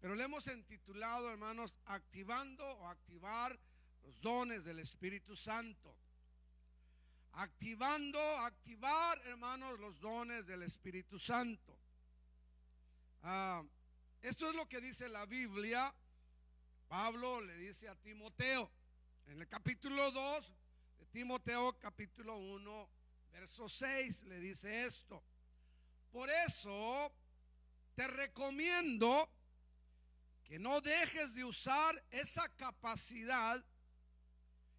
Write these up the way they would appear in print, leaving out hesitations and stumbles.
pero le hemos intitulado, hermanos, activando o activar los dones del Espíritu Santo. Activar, hermanos, los dones del Espíritu Santo. Esto es lo que dice la Biblia. Pablo le dice a Timoteo en el capítulo 2 de Timoteo, capítulo 1, verso 6, le dice esto: por eso te recomiendo que no dejes de usar esa capacidad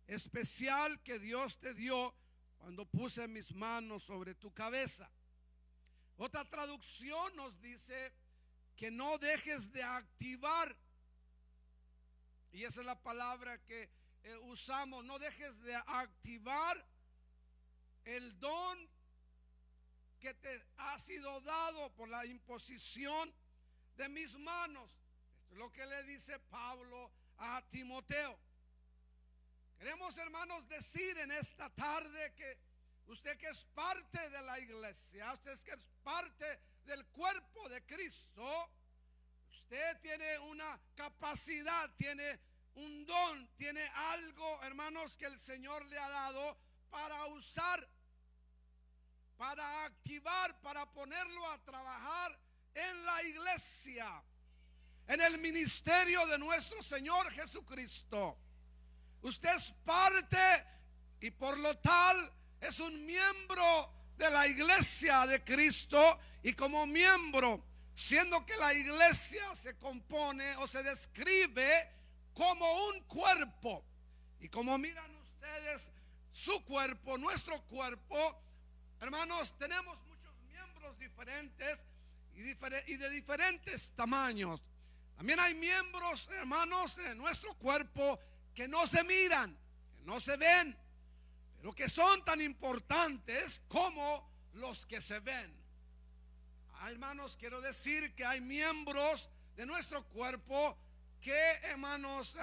especial que Dios te dio cuando puse mis manos sobre tu cabeza. Otra traducción nos dice que no dejes de activar, y esa es la palabra que usamos. No dejes de activar el don que te ha sido dado por la imposición de mis manos. Esto es lo que le dice Pablo a Timoteo. Queremos, hermanos, decir en esta tarde que usted, que es parte de la iglesia, usted que es parte del cuerpo de Cristo, usted tiene una capacidad, tiene un don, tiene algo, hermanos, que el Señor le ha dado para usar, para activar, para ponerlo a trabajar en la iglesia, en el ministerio de nuestro Señor Jesucristo. Usted es parte y por lo tal es un miembro de la iglesia de Cristo, y como miembro, siendo que la iglesia se compone o se describe como un cuerpo, y como miran ustedes su cuerpo, nuestro cuerpo, hermanos, tenemos muchos miembros diferentes y de diferentes tamaños. También hay miembros, hermanos, en nuestro cuerpo que no se miran, que no se ven, pero que son tan importantes como los que se ven. Hermanos, quiero decir que hay miembros de nuestro cuerpo que, hermanos,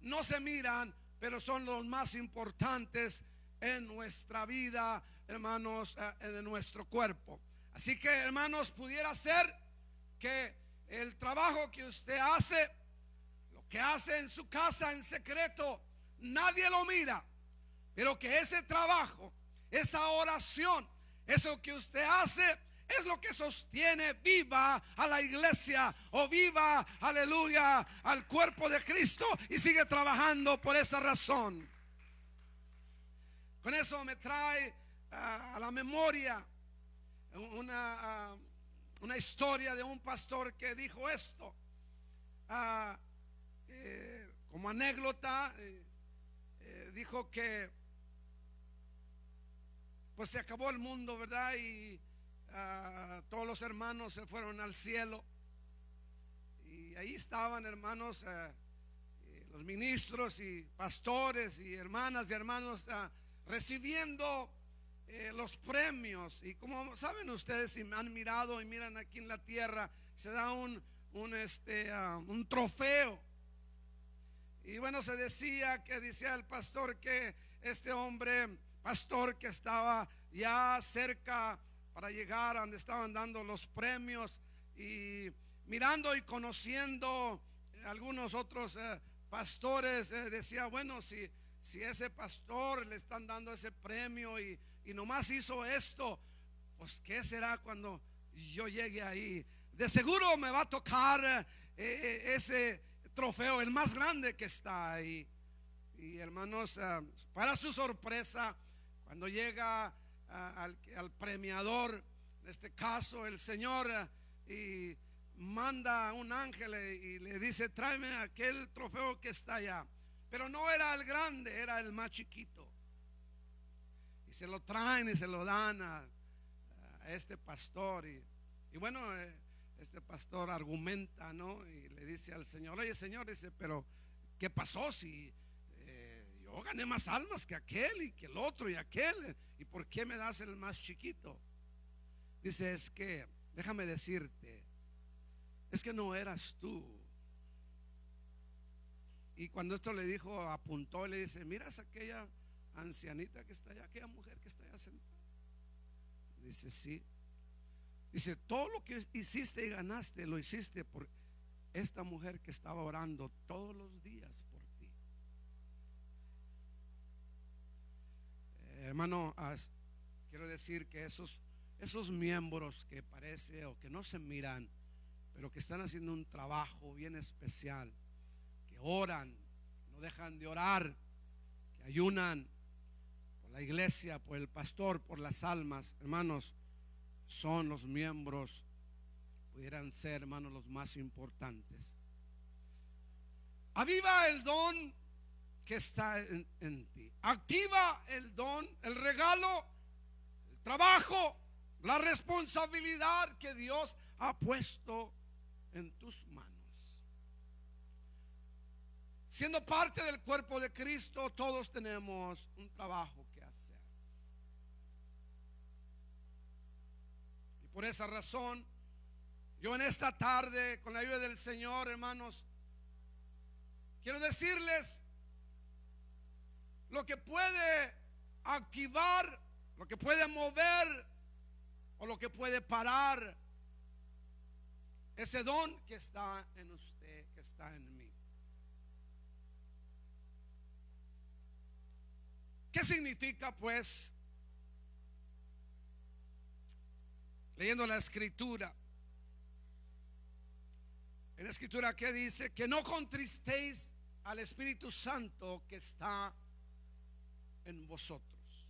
no se miran, pero son los más importantes en nuestra vida, hermanos, de nuestro cuerpo. Así que, hermanos, pudiera ser que el trabajo que usted hace, lo que hace en su casa en secreto, nadie lo mira, pero que ese trabajo, esa oración, eso que usted hace, es lo que sostiene viva a la iglesia, o viva, aleluya, al cuerpo de Cristo, y sigue trabajando por esa razón. Con eso me trae a la memoria una historia de un pastor que dijo esto, como anécdota. Dijo que pues se acabó el mundo, ¿verdad? Y todos los hermanos se fueron al cielo, y ahí estaban, hermanos, los ministros y pastores y hermanas y hermanos recibiendo los premios. Y como saben ustedes, si me han mirado y miran aquí en la tierra, se da un trofeo. Y bueno, se decía el pastor que este hombre pastor, que estaba ya cerca para llegar a donde estaban dando los premios, y mirando y conociendo algunos otros pastores, decía, bueno, si ese pastor le están dando ese premio y nomás hizo esto, pues ¿qué será cuando yo llegue ahí? De seguro me va a tocar ese trofeo, el más grande que está ahí. Y hermanos, para su sorpresa, cuando llega al premiador, en este caso el Señor, y manda un ángel y le dice, tráeme aquel trofeo que está allá. Pero no era el grande, era el más chiquito. Y se lo traen y se lo dan a este pastor. Y bueno, este pastor argumenta, ¿no? Y le dice al Señor, oye, Señor, dice, pero ¿qué pasó si yo gané más almas que aquel y que el otro y aquel? ¿Y por qué me das el más chiquito? Dice, es que, déjame decirte, es que no eras tú. Y cuando esto le dijo, apuntó y le dice, miras aquella ancianita que está allá, aquella mujer que está allá sentada. Dice, sí. Dice, todo lo que hiciste y ganaste, lo hiciste esta mujer que estaba orando todos los días por ti. Hermano, quiero decir que esos miembros que parece o que no se miran, pero que están haciendo un trabajo bien especial, que oran, no dejan de orar, que ayunan por la iglesia, por el pastor, por las almas, hermanos, son los miembros, pudieran ser, hermanos, los más importantes. Aviva el don que está en ti. Activa el don, el regalo, el trabajo, la responsabilidad que Dios ha puesto en tus manos. Siendo parte del cuerpo de Cristo, todos tenemos un trabajo que hacer. Y por esa razón, yo en esta tarde, con la ayuda del Señor, hermanos, quiero decirles lo que puede activar, lo que puede mover o lo que puede parar ese don que está en usted, que está en mí. ¿Qué significa, pues, leyendo la escritura? En la escritura que dice que no contristéis al Espíritu Santo que está en vosotros.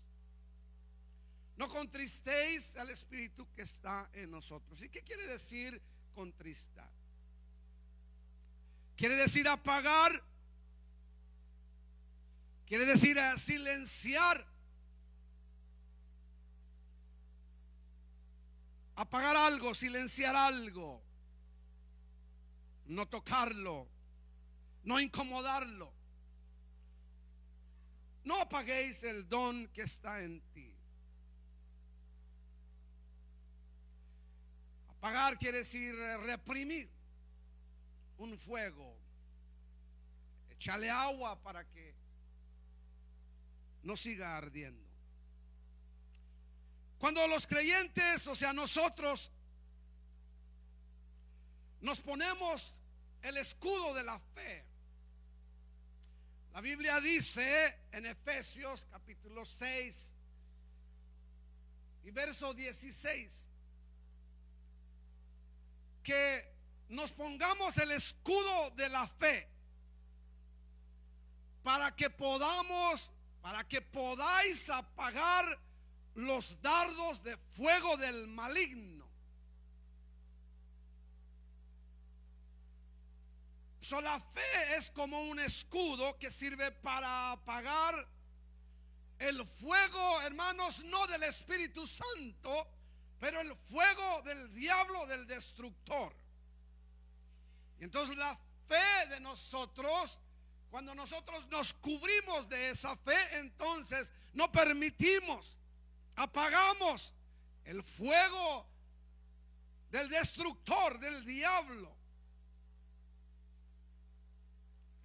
No contristéis al Espíritu que está en nosotros. ¿Y qué quiere decir contristar? Quiere decir apagar. Quiere decir silenciar. Apagar algo, silenciar algo. No tocarlo, no incomodarlo. No apaguéis el don que está en ti. Apagar quiere decir reprimir un fuego. Echarle agua para que no siga ardiendo. Cuando los creyentes, o sea nosotros, nos ponemos el escudo de la fe, la Biblia dice en Efesios capítulo 6 y verso 16 que nos pongamos el escudo de la fe para que podáis apagar los dardos de fuego del maligno. La fe es como un escudo que sirve para apagar el fuego, hermanos, no del Espíritu Santo, pero el fuego del diablo, del destructor. Y entonces la fe de nosotros, cuando nosotros nos cubrimos de esa fe, entonces no permitimos, apagamos el fuego del destructor, del diablo.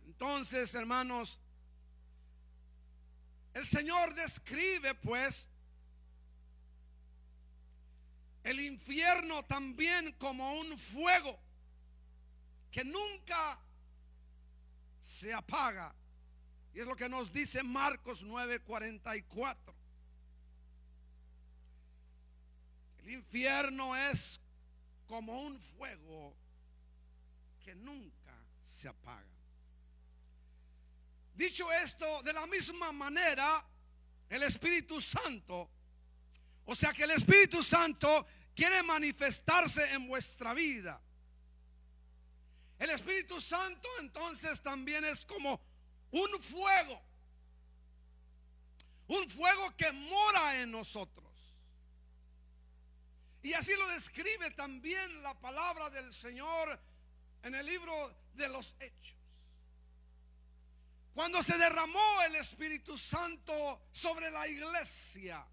Entonces, hermanos, el Señor describe pues el infierno también como un fuego que nunca se apaga. Y es lo que nos dice Marcos 9:44. El infierno es como un fuego que nunca se apaga. Dicho esto, de la misma manera, el Espíritu Santo, o sea que el Espíritu Santo quiere manifestarse en vuestra vida. El Espíritu Santo entonces también es como un fuego que mora en nosotros. Y así lo describe también la palabra del Señor en el libro de los Hechos. Cuando se derramó el Espíritu Santo sobre la iglesia,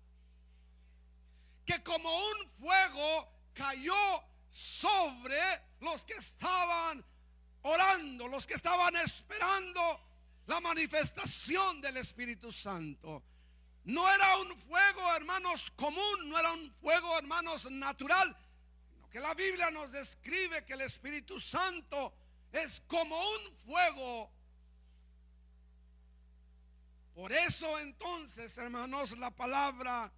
que como un fuego cayó sobre los que estaban orando, los que estaban esperando la manifestación del Espíritu Santo. No era un fuego, hermanos, común, no era un fuego, hermanos, natural, sino que la Biblia nos describe que el Espíritu Santo es como un fuego. Por eso entonces, hermanos, la palabra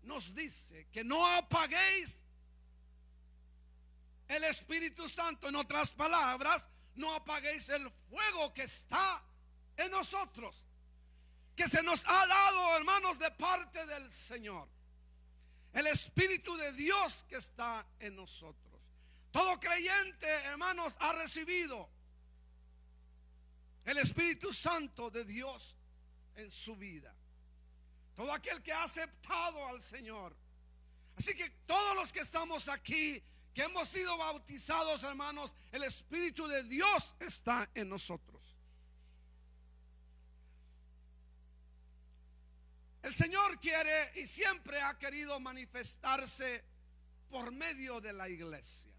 nos dice que no apaguéis el Espíritu Santo. En otras palabras, no apaguéis el fuego que está en nosotros, que se nos ha dado, hermanos, de parte del Señor. El Espíritu de Dios que está en nosotros. Todo creyente, hermanos, ha recibido el Espíritu Santo de Dios en su vida. Todo aquel que ha aceptado al Señor. Así que todos los que estamos aquí, que hemos sido bautizados, hermanos, el Espíritu de Dios está en nosotros. El Señor quiere y siempre ha querido manifestarse por medio de la iglesia.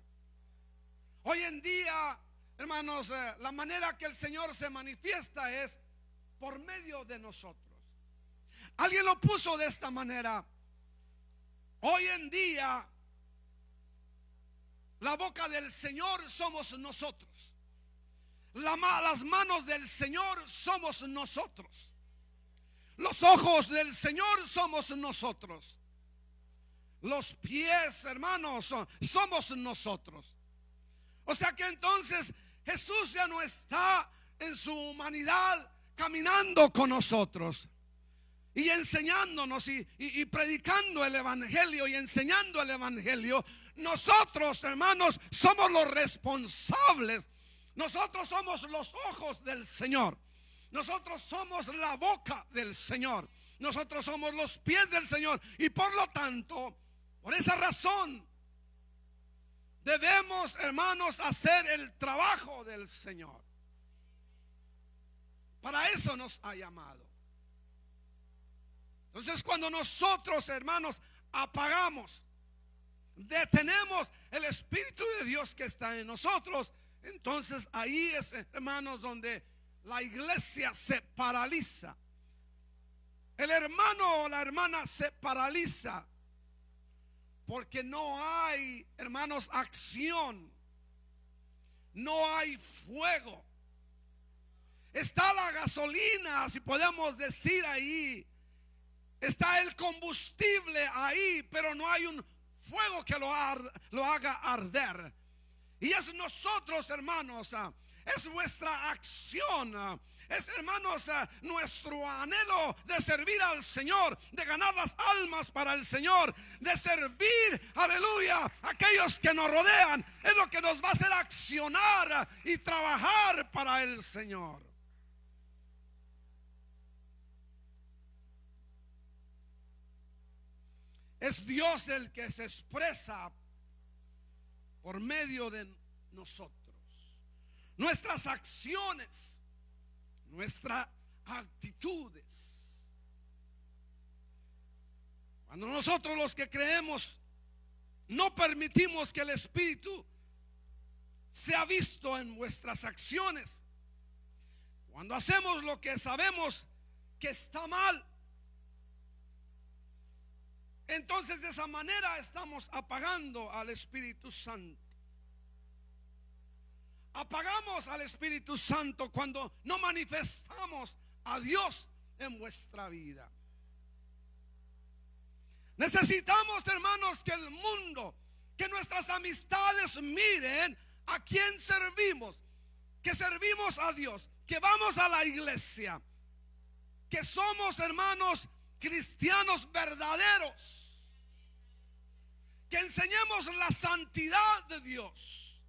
Hoy en día, hermanos, la manera que el Señor se manifiesta es por medio de nosotros. Alguien lo puso de esta manera. Hoy en día, la boca del Señor somos nosotros. Las manos del Señor somos nosotros. Los ojos del Señor somos nosotros. Los pies, hermanos, somos nosotros. O sea que entonces Jesús ya no está en su humanidad caminando con nosotros y enseñándonos y predicando el evangelio y enseñando el evangelio. Nosotros, hermanos, somos los responsables. Nosotros somos los ojos del Señor. Nosotros somos la boca del Señor. Nosotros somos los pies del Señor. Y por lo tanto, por esa razón, debemos, hermanos, hacer el trabajo del Señor. Para eso nos ha llamado. Entonces, cuando nosotros, hermanos, apagamos, detenemos el Espíritu de Dios que está en nosotros, entonces ahí es, hermanos, donde la iglesia se paraliza. El hermano o la hermana se paraliza porque no hay, hermanos, acción. No hay fuego. Está la gasolina, si podemos decir ahí. Está el combustible ahí, pero no hay un fuego que lo haga arder. Y es nosotros, hermanos, es nuestra acción, es, hermanos, nuestro anhelo de servir al Señor, de ganar las almas para el Señor, de servir, aleluya, a aquellos que nos rodean. Es lo que nos va a hacer accionar y trabajar para el Señor. Es Dios el que se expresa por medio de nosotros. Nuestras acciones, nuestras actitudes. Cuando nosotros los que creemos no permitimos que el Espíritu sea visto en nuestras acciones, cuando hacemos lo que sabemos que está mal, entonces de esa manera estamos apagando al Espíritu Santo. Apagamos al Espíritu Santo cuando no manifestamos a Dios en vuestra vida. Necesitamos, hermanos, que el mundo, que nuestras amistades miren a quién servimos, que servimos a Dios, que vamos a la iglesia, que somos, hermanos, cristianos verdaderos, que enseñemos la santidad de Dios,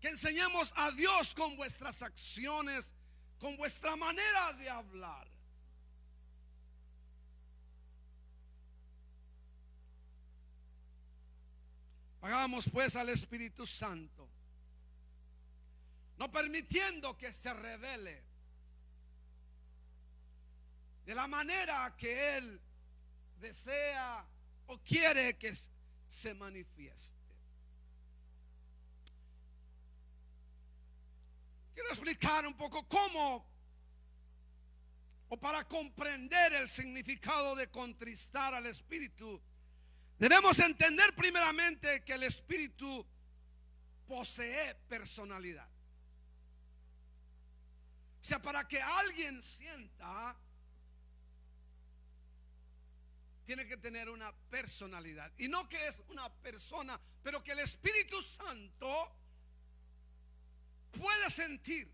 que enseñemos a Dios con vuestras acciones, con vuestra manera de hablar. Pagamos pues al Espíritu Santo, no permitiendo que se revele de la manera que Él desea o quiere que se manifieste. Quiero explicar un poco cómo, o para comprender el significado de contristar al Espíritu, debemos entender primeramente que el Espíritu posee personalidad. O sea, para que alguien sienta, tiene que tener una personalidad. Y no que es una persona, pero que el Espíritu Santo puede sentir.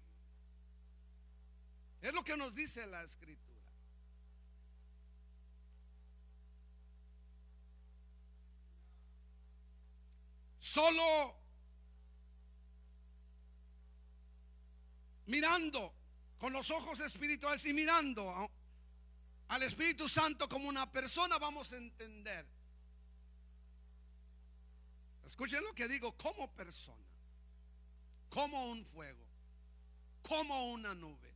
Es lo que nos dice la Escritura. Solo mirando con los ojos espirituales y mirando al Espíritu Santo como una persona vamos a entender. Escuchen lo que digo, como persona, como un fuego, como una nube.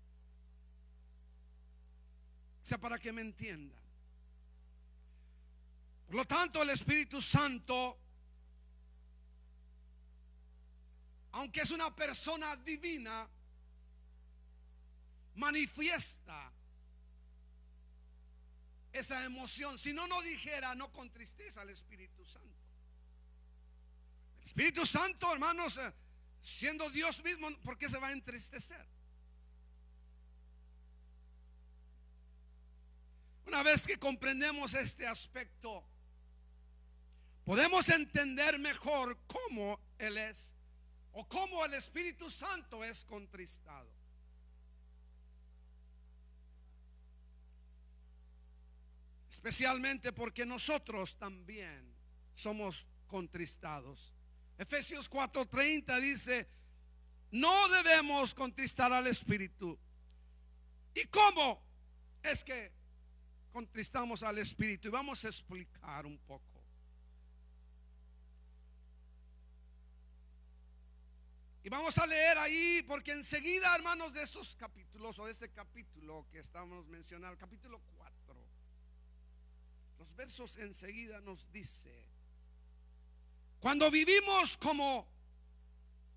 O sea, para que me entiendan. Por lo tanto, el Espíritu Santo, aunque es una persona divina, manifiesta esa emoción. Si no, no dijera, no contristeza al Espíritu Santo. El Espíritu Santo, hermanos, siendo Dios mismo, ¿por qué se va a entristecer? Una vez que comprendemos este aspecto, podemos entender mejor cómo Él es, o cómo el Espíritu Santo es contristado. Especialmente porque nosotros también somos contristados. Efesios 4:30 dice: no debemos contristar al Espíritu. ¿Y cómo es que contristamos al Espíritu? Y vamos a explicar un poco. Y vamos a leer ahí, porque enseguida, hermanos, de estos capítulos, o de este capítulo que estamos mencionando, capítulo 4, los versos enseguida nos dice: cuando vivimos como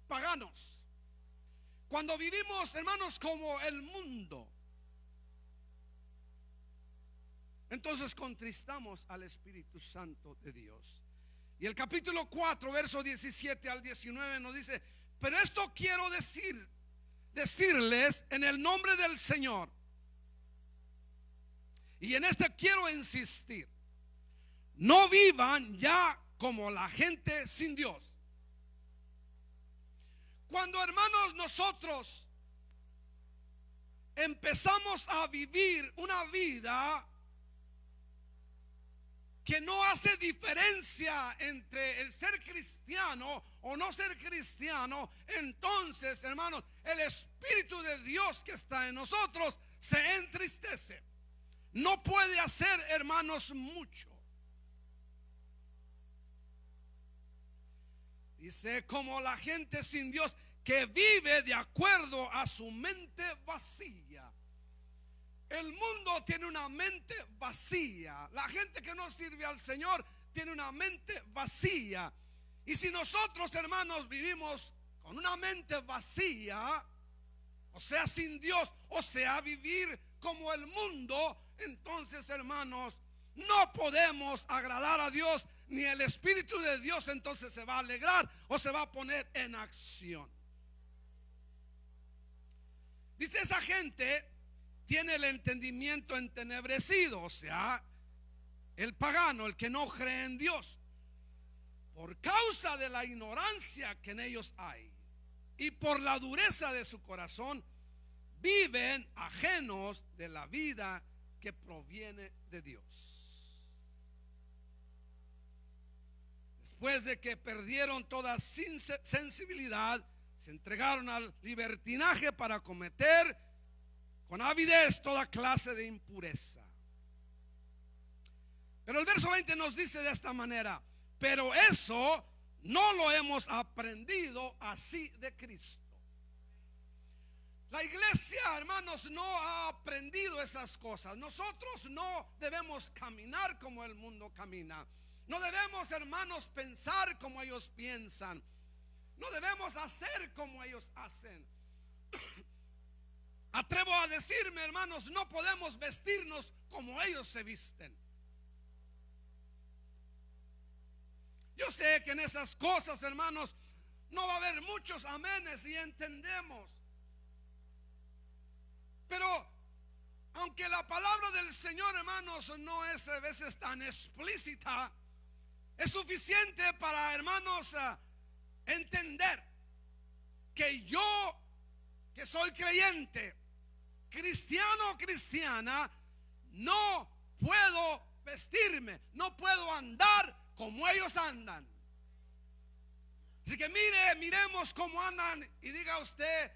paganos, cuando vivimos, hermanos, como el mundo, entonces contristamos al Espíritu Santo de Dios. Y el capítulo 4, verso 17 al 19 nos dice: pero esto quiero decirles en el nombre del Señor, y en este quiero insistir: no vivan ya como la gente sin Dios. Cuando, hermanos, nosotros empezamos a vivir una vida que no hace diferencia entre el ser cristiano o no ser cristiano, entonces, hermanos, el Espíritu de Dios que está en nosotros se entristece. No puede hacer, hermanos, mucho. Dice: como la gente sin Dios, que vive de acuerdo a su mente vacía. El mundo tiene una mente vacía. La gente que no sirve al Señor tiene una mente vacía. Y si nosotros, hermanos, vivimos con una mente vacía, o sea, sin Dios, o sea, vivir como el mundo, entonces, hermanos, no podemos agradar a Dios, ni el Espíritu de Dios entonces se va a alegrar o se va a poner en acción. Dice: esa gente tiene el entendimiento entenebrecido, o sea, el pagano, el que no cree en Dios, por causa de la ignorancia que en ellos hay, y por la dureza de su corazón, viven ajenos de la vida que proviene de Dios. Después de que perdieron toda sensibilidad, se entregaron al libertinaje para cometer con avidez toda clase de impureza. Pero el verso 20 nos dice de esta manera: pero eso no lo hemos aprendido así de Cristo. La iglesia, hermanos, no ha aprendido esas cosas. Nosotros no debemos caminar como el mundo camina. No debemos, hermanos, pensar como ellos piensan. No debemos hacer como ellos hacen. Atrevo a decirme, hermanos, no podemos vestirnos como ellos se visten. Yo sé que en esas cosas, hermanos, no va a haber muchos amenes y entendemos. Pero aunque la palabra del Señor, hermanos, no es a veces tan explícita, es suficiente para, hermanos, entender que yo, que soy creyente, cristiano o cristiana, no puedo vestirme, no puedo andar como ellos andan. Así que miremos cómo andan y diga usted,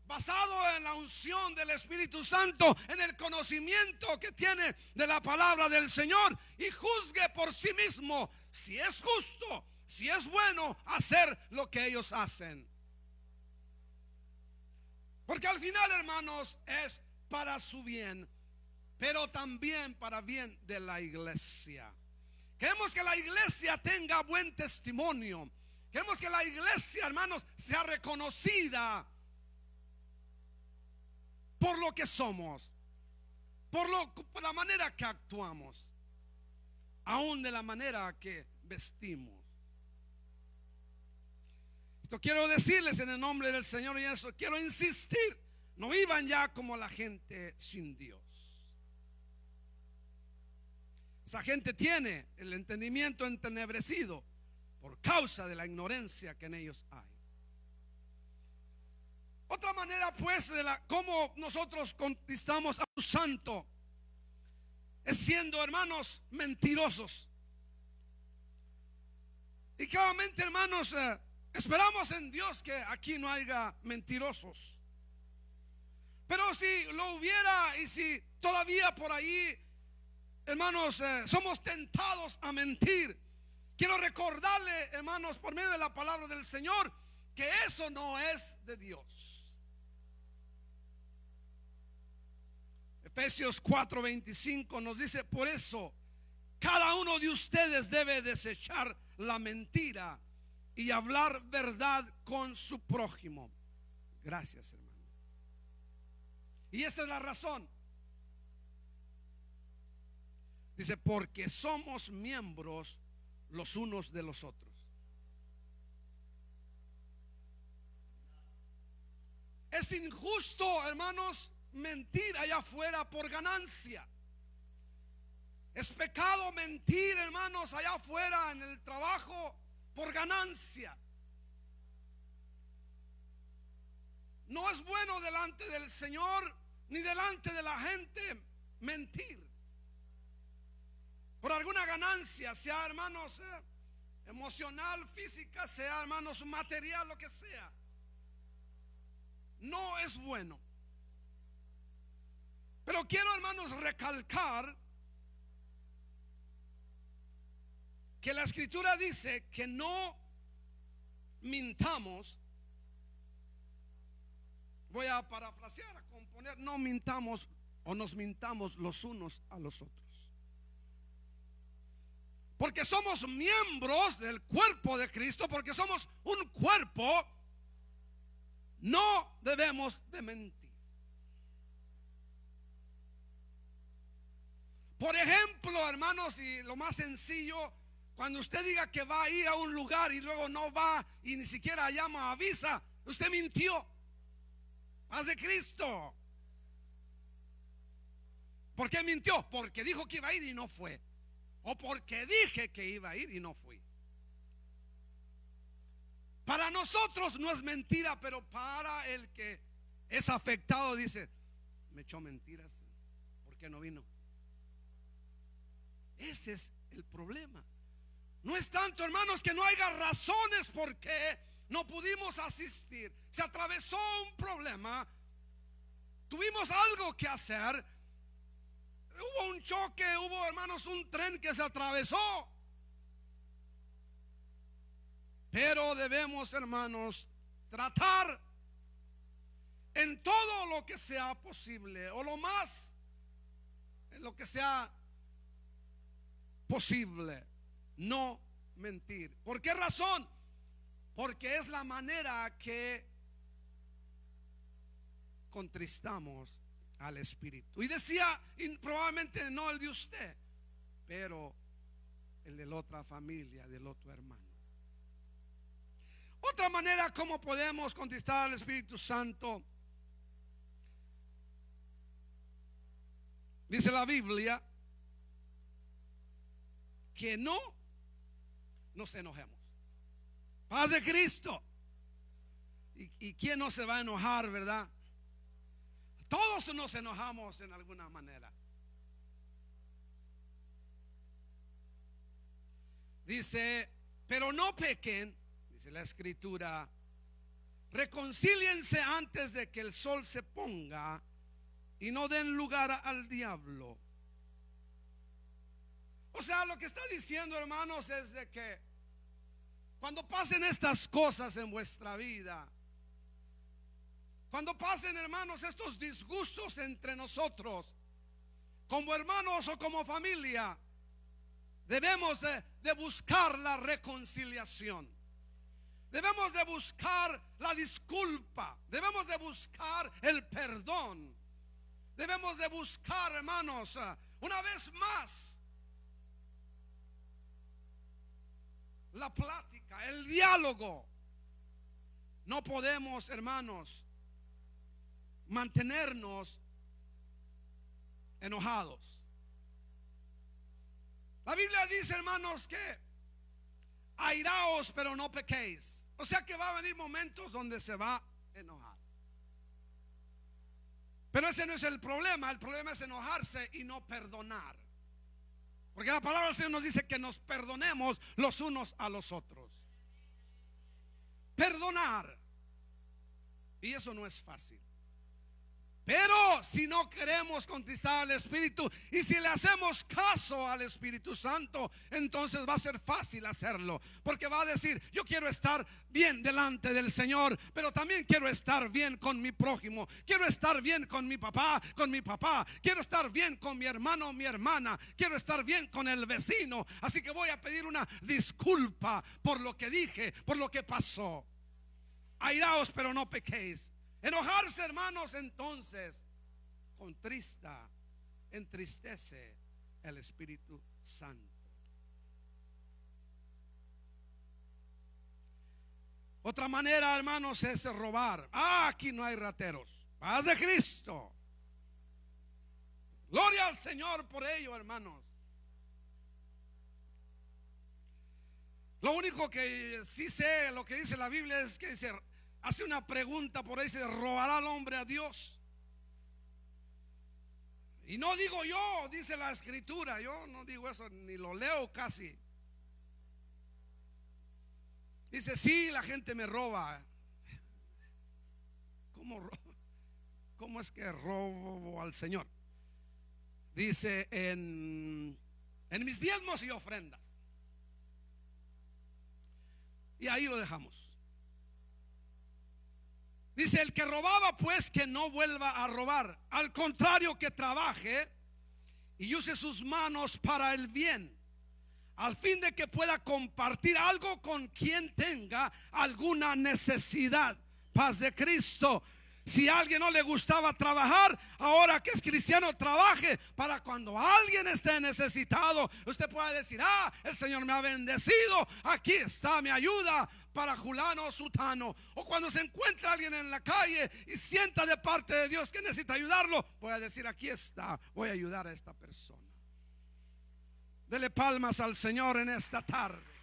basado en la unción del Espíritu Santo, en el conocimiento que tiene de la palabra del Señor, y juzgue por sí mismo si es justo, si es bueno hacer lo que ellos hacen. Porque al final, hermanos, es para su bien, pero también para bien de la iglesia. Queremos que la iglesia tenga buen testimonio. Queremos que la iglesia, hermanos, sea reconocida por lo que somos, por la manera que actuamos, aún de la manera que vestimos. Esto quiero decirles en el nombre del Señor, y eso quiero insistir: no vivan ya como la gente sin Dios. Esa gente tiene el entendimiento entenebrecido por causa de la ignorancia que en ellos hay. Otra manera, pues, de cómo nosotros conquistamos a un santo es siendo, hermanos, mentirosos. Y claramente, hermanos, esperamos en Dios que aquí no haya mentirosos. Pero si lo hubiera, y si todavía por ahí, hermanos, somos tentados a mentir, quiero recordarle, hermanos, por medio de la palabra del Señor, que eso no es de Dios. Efesios 4:25 nos dice: por eso cada uno de ustedes debe desechar la mentira y hablar verdad con su prójimo. Gracias, hermano. Y esa es la razón. Dice: porque somos miembros los unos de los otros. Es injusto, hermanos, mentir allá afuera por ganancia. Es pecado mentir, hermanos, allá afuera en el trabajo por ganancia. No es bueno delante del Señor ni delante de la gente mentir por alguna ganancia, sea, hermanos, emocional, física, sea, hermanos, material, lo que sea. No es bueno. Pero quiero, hermanos, recalcar que la Escritura dice que no mintamos. Voy a parafrasear, a componer: no mintamos o nos mintamos los unos a los otros. Porque somos miembros del cuerpo de Cristo, porque somos un cuerpo, no debemos de mentir. Por ejemplo, hermanos, y lo más sencillo, cuando usted diga que va a ir a un lugar y luego no va y ni siquiera llama, avisa, usted mintió. Paz de Cristo. ¿Por qué mintió? Porque dijo que iba a ir y no fue. O porque dije que iba a ir y no fui. Para nosotros no es mentira, pero para el que es afectado dice: me echó mentiras, ¿por qué no vino? Ese es el problema. No es tanto, hermanos, que no haya razones por qué no pudimos asistir. Se atravesó un problema, tuvimos algo que hacer, hubo un choque, hubo, hermanos, un tren que se atravesó. Pero debemos, hermanos, tratar en todo lo que sea posible, o lo más en lo que sea posible, no mentir. ¿Por qué razón? Porque es la manera que contristamos al Espíritu. Y decía, y probablemente no el de usted, pero el de la otra familia, del otro hermano. Otra manera como podemos contestar al Espíritu Santo, dice la Biblia, que no nos enojemos. Paz de Cristo. ¿Y quién no se va a enojar, verdad? Todos nos enojamos en alguna manera. Dice, pero no pequen, dice la Escritura, reconcíliense antes de que el sol se ponga y no den lugar al diablo. O sea, lo que está diciendo, hermanos, es de que cuando pasen estas cosas en vuestra vida, cuando pasen, hermanos, estos disgustos entre nosotros, como hermanos o como familia, debemos de buscar la reconciliación. Debemos de buscar la disculpa. Debemos de buscar el perdón. Debemos de buscar, hermanos, una vez más, la plática, el diálogo. No podemos, hermanos, mantenernos enojados. La Biblia dice, hermanos, que airaos pero no pequéis. O sea que va a venir momentos donde se va a enojar. Pero ese no es el problema. El problema es enojarse y no perdonar. Porque la palabra del Señor nos dice que nos perdonemos los unos a los otros. Perdonar. Y eso no es fácil. Pero si no queremos conquistar al Espíritu y si le hacemos caso al Espíritu Santo, entonces va a ser fácil hacerlo. Porque va a decir, yo quiero estar bien delante del Señor, pero también quiero estar bien con mi prójimo. Quiero estar bien con mi papá. Quiero estar bien con mi hermano o mi hermana. Quiero estar bien con el vecino. Así que voy a pedir una disculpa por lo que dije, por lo que pasó. Airaos pero no pequéis. Enojarse, hermanos, entonces contrista, entristece el Espíritu Santo. Otra manera, hermanos, es robar. Aquí no hay rateros. Paz de Cristo. Gloria al Señor por ello, hermanos. Lo único que sí sé, lo que dice la Biblia es que dice, hace una pregunta por ahí, se robará el hombre a Dios. Y no digo yo, dice la Escritura. Yo no digo eso, ni lo leo casi. Dice, sí, la gente me roba. ¿Cómo es que robo al Señor? Dice en mis diezmos y ofrendas. Y ahí lo dejamos. Dice, el que robaba, pues que no vuelva a robar. Al contrario, que trabaje y use sus manos para el bien, al fin de que pueda compartir algo con quien tenga alguna necesidad. Paz de Cristo. Si a alguien no le gustaba trabajar, ahora que es cristiano, trabaje para cuando alguien esté necesitado, usted pueda decir, el Señor me ha bendecido, aquí está mi ayuda para Julano o Sutano. O cuando se encuentra alguien en la calle y sienta de parte de Dios que necesita ayudarlo, puede decir, aquí está, voy a ayudar a esta persona. Dele palmas al Señor en esta tarde.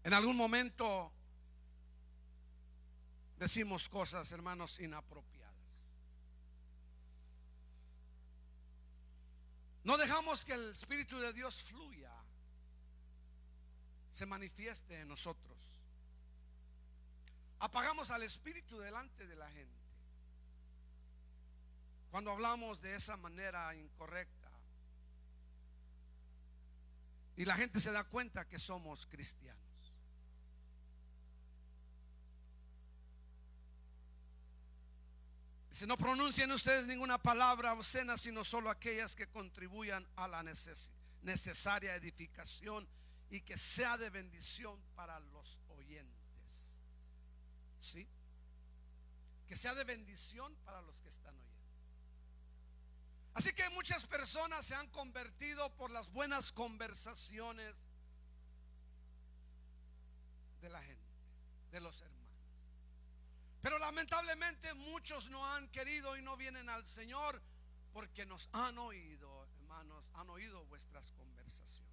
En algún momento decimos cosas, hermanos, inapropiadas. No dejamos que el Espíritu de Dios fluya, se manifieste en nosotros. Apagamos al Espíritu delante de la gente cuando hablamos de esa manera incorrecta, y la gente se da cuenta que somos cristianos. Dice: no pronuncien ustedes ninguna palabra obscena, sino solo aquellas que contribuyan a la necesaria edificación y que sea de bendición para los oyentes. ¿Sí? Que sea de bendición para los que están oyendo. Así que muchas personas se han convertido por las buenas conversaciones de la gente, de los hermanos. Pero lamentablemente muchos no han querido y no vienen al Señor porque nos han oído, hermanos, han oído vuestras conversaciones.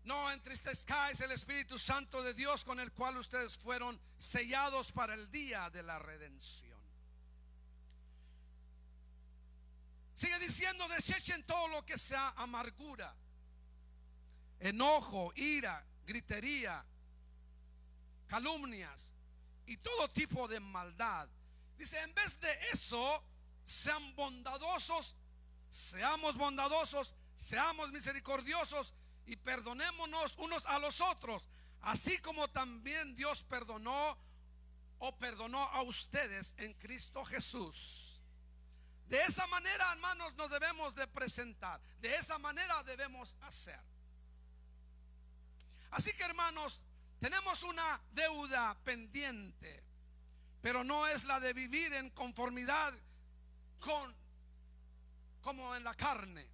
No entristezcáis el Espíritu Santo de Dios, con el cual ustedes fueron sellados para el día de la redención. Sigue diciendo: desechen todo lo que sea amargura, enojo, ira, gritería, calumnias y todo tipo de maldad. Dice: en vez de eso, sean bondadosos, seamos bondadosos, seamos misericordiosos y perdonémonos unos a los otros, así como también Dios perdonó a ustedes en Cristo Jesús. De esa manera, hermanos, nos debemos de presentar, de esa manera debemos hacer. Así que, hermanos, tenemos una deuda pendiente, pero no es la de vivir en conformidad como en la carne.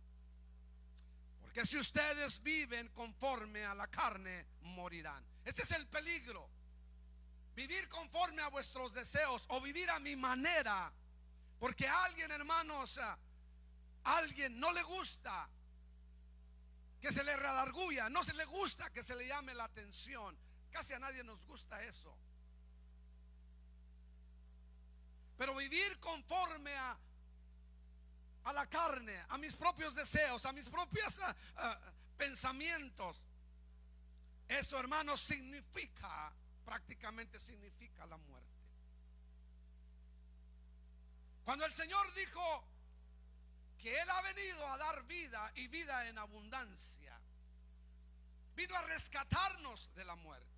Porque si ustedes viven conforme a la carne, morirán. Este es el peligro: vivir conforme a vuestros deseos o vivir a mi manera. Porque a alguien, hermanos, a alguien no le gusta que se le redarguya, no se le gusta que se le llame la atención. Casi a nadie nos gusta eso. Pero vivir conforme a la carne, a mis propios deseos, a mis propios pensamientos, eso, hermanos, prácticamente significa la muerte. Cuando el Señor dijo que Él ha venido a dar vida y vida en abundancia, vino a rescatarnos de la muerte.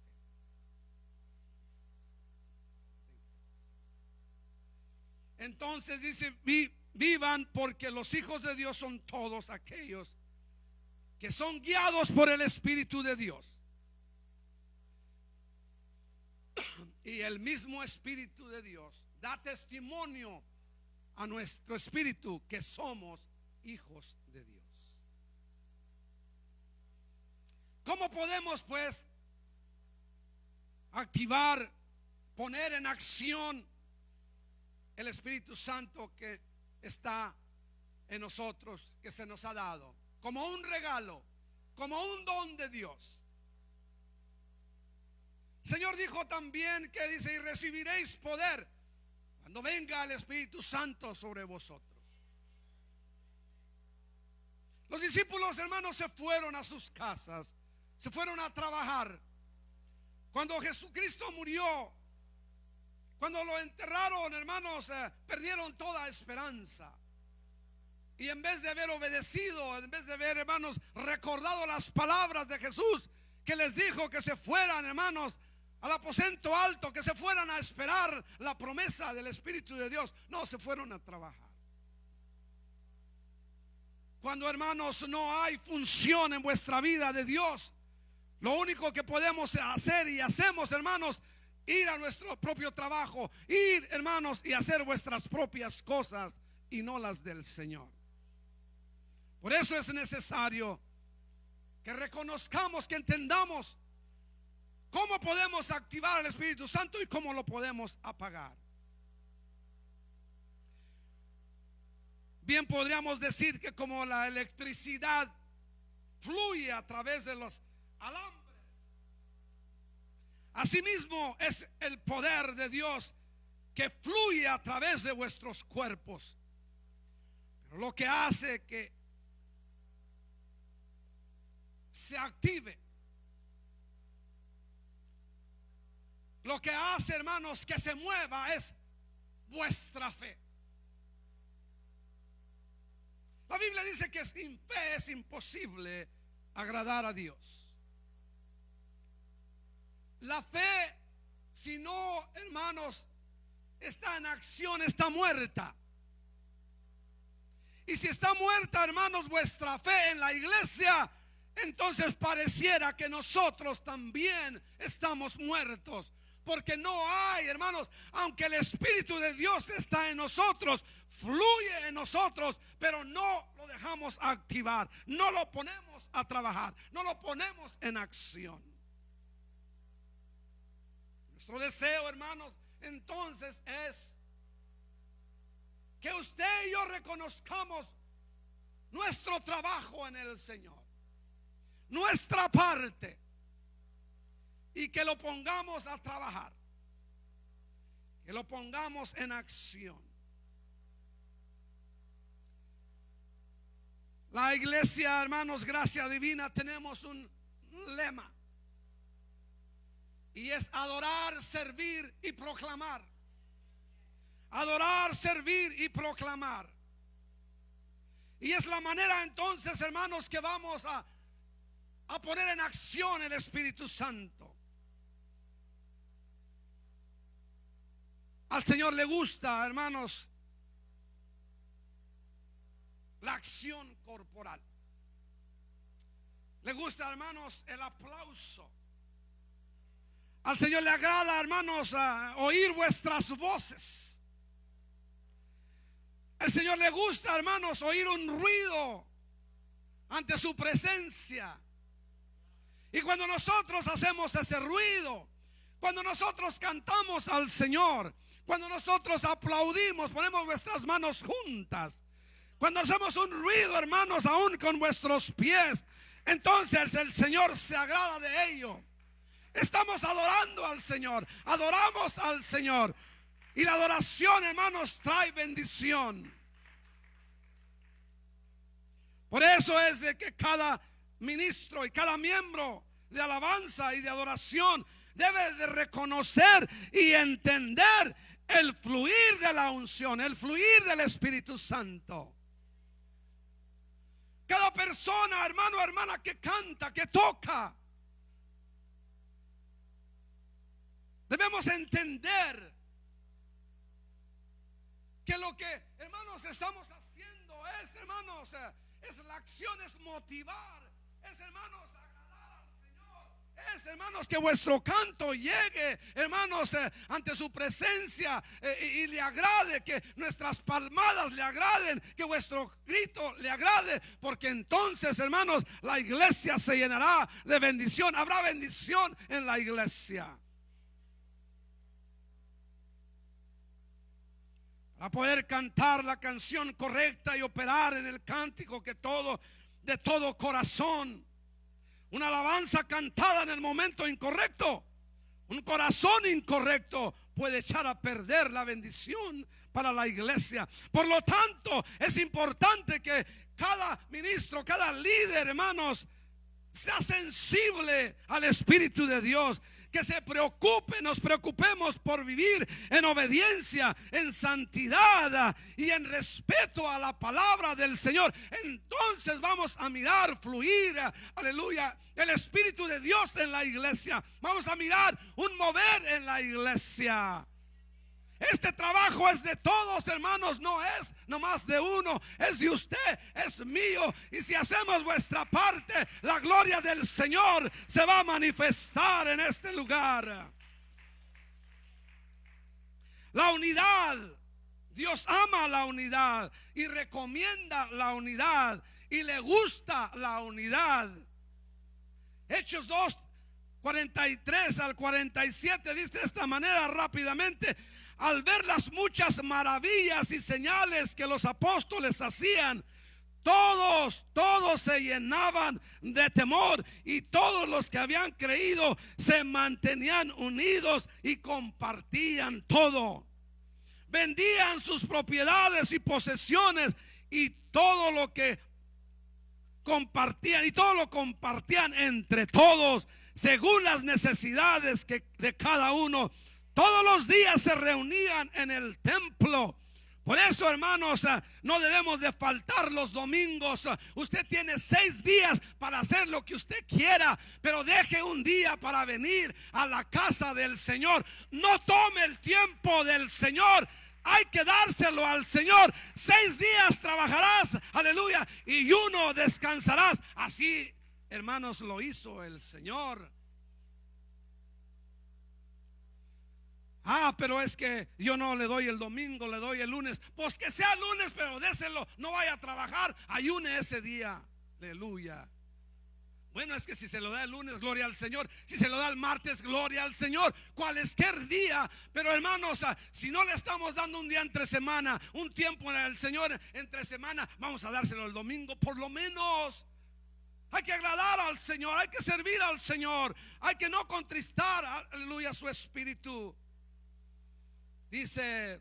Entonces dice: vivan, porque los hijos de Dios son todos aquellos que son guiados por el Espíritu de Dios. Y el mismo Espíritu de Dios da testimonio a nuestro espíritu que somos hijos de Dios. ¿Cómo podemos, pues, activar, poner en acción el Espíritu Santo que está en nosotros, que se nos ha dado como un regalo, como un don de Dios? El Señor dijo también, que dice: y recibiréis poder cuando venga el Espíritu Santo sobre vosotros. Los discípulos, hermanos, se fueron a sus casas, se fueron a trabajar. Cuando Jesucristo murió, cuando lo enterraron, hermanos, perdieron toda esperanza. Y en vez de haber obedecido, en vez de haber, hermanos, recordado las palabras de Jesús, que les dijo que se fueran, hermanos, al aposento alto, que se fueran a esperar la promesa del Espíritu de Dios, no, se fueron a trabajar. Cuando, hermanos, no hay función en vuestra vida de Dios, lo único que podemos hacer y hacemos, hermanos, ir a nuestro propio trabajo, ir, hermanos, y hacer vuestras propias cosas y no las del Señor. Por eso es necesario que reconozcamos, que entendamos cómo podemos activar el Espíritu Santo y cómo lo podemos apagar. Bien podríamos decir que como la electricidad fluye a través de los alambres. Asimismo es el poder de Dios que fluye a través de vuestros cuerpos. Pero lo que hace que se active, lo que hace, hermanos, que se mueva es vuestra fe. La Biblia dice que sin fe es imposible agradar a Dios. La fe, si no, hermanos, está en acción, está muerta. Y si está muerta, hermanos, vuestra fe en la iglesia, entonces pareciera que nosotros también estamos muertos. Porque no hay, hermanos, aunque el Espíritu de Dios está en nosotros, fluye en nosotros, pero no lo dejamos activar, no lo ponemos a trabajar, no lo ponemos en acción. Nuestro deseo, hermanos, entonces es que usted y yo reconozcamos nuestro trabajo en el Señor, nuestra parte, y que lo pongamos a trabajar, que lo pongamos en acción. La iglesia, hermanos, Gracia Divina, tenemos un lema, y es adorar, servir y proclamar. Adorar, servir y proclamar. Y es la manera entonces, hermanos, que vamos a poner en acción el Espíritu Santo. Al Señor le gusta, hermanos, la acción corporal. Le gusta, hermanos, el aplauso. Al Señor le agrada, hermanos, oír vuestras voces. Al Señor le gusta, hermanos, oír un ruido ante su presencia. Y cuando nosotros hacemos ese ruido, cuando nosotros cantamos al Señor, cuando nosotros aplaudimos, ponemos nuestras manos juntas, cuando hacemos un ruido, hermanos, aún con vuestros pies, entonces el Señor se agrada de ello. Estamos adorando al Señor, adoramos al Señor. Y la adoración, hermanos, trae bendición. Por eso es de que cada ministro y cada miembro de alabanza y de adoración debe de reconocer y entender el fluir de la unción, el fluir del Espíritu Santo. Cada persona, hermano o hermana, que canta, que toca, debemos entender que lo que, hermanos, estamos haciendo es, hermanos, es la acción, es motivar, es, hermanos, agradar al Señor, es, hermanos, que vuestro canto llegue, hermanos, ante su presencia, y le agrade, que nuestras palmadas le agraden, que vuestro grito le agrade, porque entonces, hermanos, la iglesia se llenará de bendición, habrá bendición en la iglesia. Para poder cantar la canción correcta y operar en el cántico de todo corazón. Una alabanza cantada en el momento incorrecto, un corazón incorrecto puede echar a perder la bendición para la iglesia. Por lo tanto, es importante que cada ministro, cada líder, hermanos, sea sensible al Espíritu de Dios. Que se preocupe, nos preocupemos por vivir en obediencia, en santidad y en respeto a la palabra del Señor. Entonces vamos a mirar fluir, aleluya, el Espíritu de Dios en la iglesia. Vamos a mirar un mover en la iglesia. Este trabajo es de todos, hermanos, no es nomás de uno, es de usted, es mío. Y si hacemos vuestra parte, la gloria del Señor se va a manifestar en este lugar. La unidad, Dios ama la unidad y recomienda la unidad y le gusta la unidad. Hechos 2, 43 al 47 dice de esta manera rápidamente: al ver las muchas maravillas y señales que los apóstoles hacían, todos se llenaban de temor, y todos los que habían creído se mantenían unidos y compartían todo. Vendían sus propiedades y posesiones y todo lo que compartían, y todo lo compartían entre todos según las necesidades de cada uno. Todos los días se reunían en el templo. Por eso, hermanos, no debemos de faltar los domingos. Usted tiene 6 días para hacer lo que usted quiera, pero deje un día para venir a la casa del Señor. No tome el tiempo del Señor. Hay que dárselo al Señor. 6 días trabajarás, aleluya, y 1 descansarás. Así, hermanos, lo hizo el Señor. Pero es que yo no le doy el domingo, le doy el lunes. Pues que sea lunes, pero déselo. No vaya a trabajar, ayune ese día. Aleluya. Bueno, es que si se lo da el lunes, gloria al Señor. Si se lo da el martes, gloria al Señor. Cualquier día. Pero hermanos, si no le estamos dando un día entre semana, un tiempo al Señor entre semana, vamos a dárselo el domingo por lo menos. Hay que agradar al Señor, hay que servir al Señor, hay que no contristar, aleluya, su espíritu. Dice: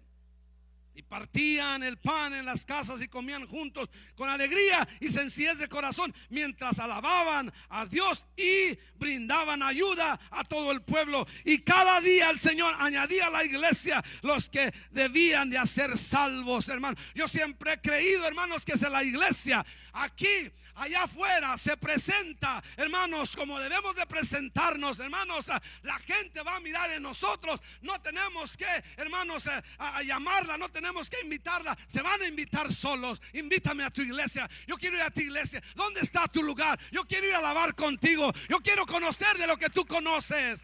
y partían el pan en las casas y comían juntos con alegría y sencillez de corazón, mientras alababan a Dios y brindaban ayuda a todo el pueblo. Y cada día el Señor añadía a la iglesia los que debían de hacer salvos, hermanos. Yo siempre he creído, hermanos, que es la iglesia aquí, allá afuera, se presenta, hermanos, como debemos de presentarnos, hermanos. La gente va a mirar en nosotros. No tenemos que, hermanos, a llamarla, no tenemos que invitarla. Se van a invitar solos. Invítame a tu iglesia. Yo quiero ir a tu iglesia. ¿Dónde está tu lugar? Yo quiero ir a alabar contigo. Yo quiero conocer de lo que tú conoces.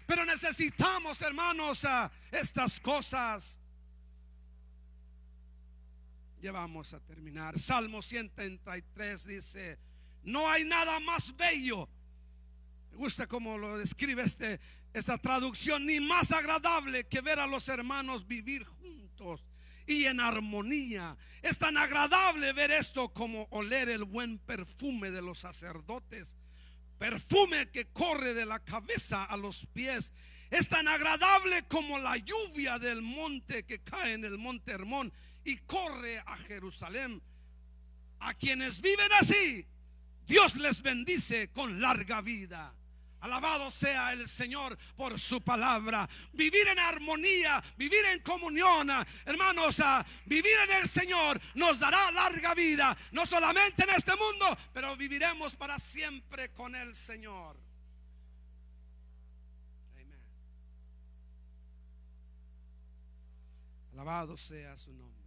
Pero necesitamos, hermanos, estas cosas. Ya vamos a terminar. Salmo 133 dice: no hay nada más bello. Me gusta cómo lo describe esta traducción: ni más agradable que ver a los hermanos vivir juntos y en armonía. Es tan agradable ver esto como oler el buen perfume de los sacerdotes, perfume que corre de la cabeza a los pies. Es tan agradable como la lluvia del monte que cae en el monte Hermón y corre a Jerusalén. A quienes viven así, Dios les bendice con larga vida. Alabado sea el Señor por su palabra. Vivir en armonía, vivir en comunión, hermanos, vivir en el Señor nos dará larga vida, no solamente en este mundo, pero viviremos para siempre con el Señor. Amén. Alabado sea su nombre.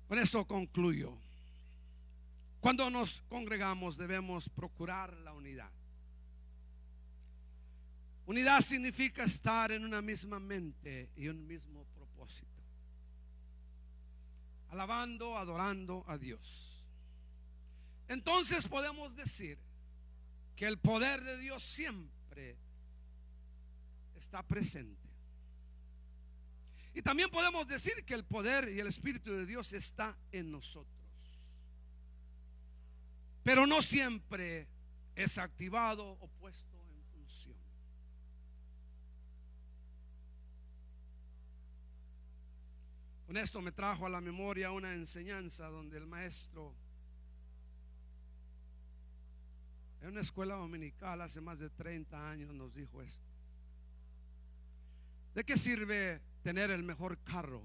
Con eso concluyo. Cuando nos congregamos debemos procurar la unidad. Unidad significa estar en una misma mente y un mismo propósito, alabando, adorando a Dios. Entonces podemos decir que el poder de Dios siempre está presente. Y también podemos decir que el poder y el Espíritu de Dios está en nosotros. Pero no siempre es activado o puesto en función. Con esto me trajo a la memoria una enseñanza donde el maestro, en una escuela dominical hace más de 30 años, nos dijo esto: ¿de qué sirve tener el mejor carro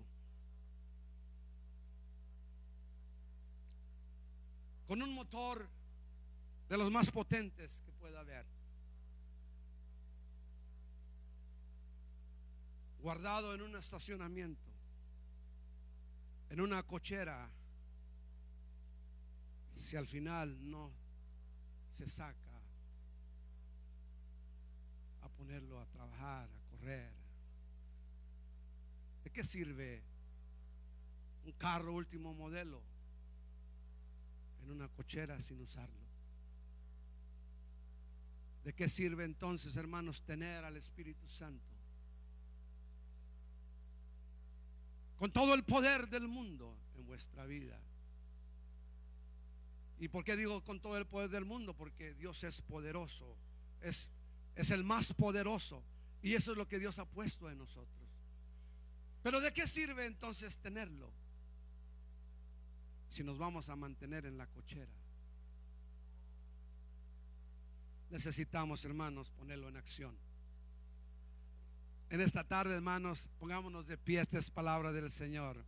con un motor de los más potentes que pueda haber, guardado en un estacionamiento, en una cochera, si al final no se saca a ponerlo a trabajar, a correr? ¿De qué sirve un carro último modelo en una cochera sin usarlo? ¿De qué sirve entonces, hermanos, tener al Espíritu Santo con todo el poder del mundo en vuestra vida. ¿Y por qué digo con todo el poder del mundo? Porque Dios es poderoso, es el más poderoso, y eso es lo que Dios ha puesto en nosotros. Pero ¿de qué sirve entonces tenerlo si nos vamos a mantener en la cochera? Necesitamos, hermanos, ponerlo en acción. En esta tarde, hermanos, pongámonos de pie. Esta es palabra del Señor.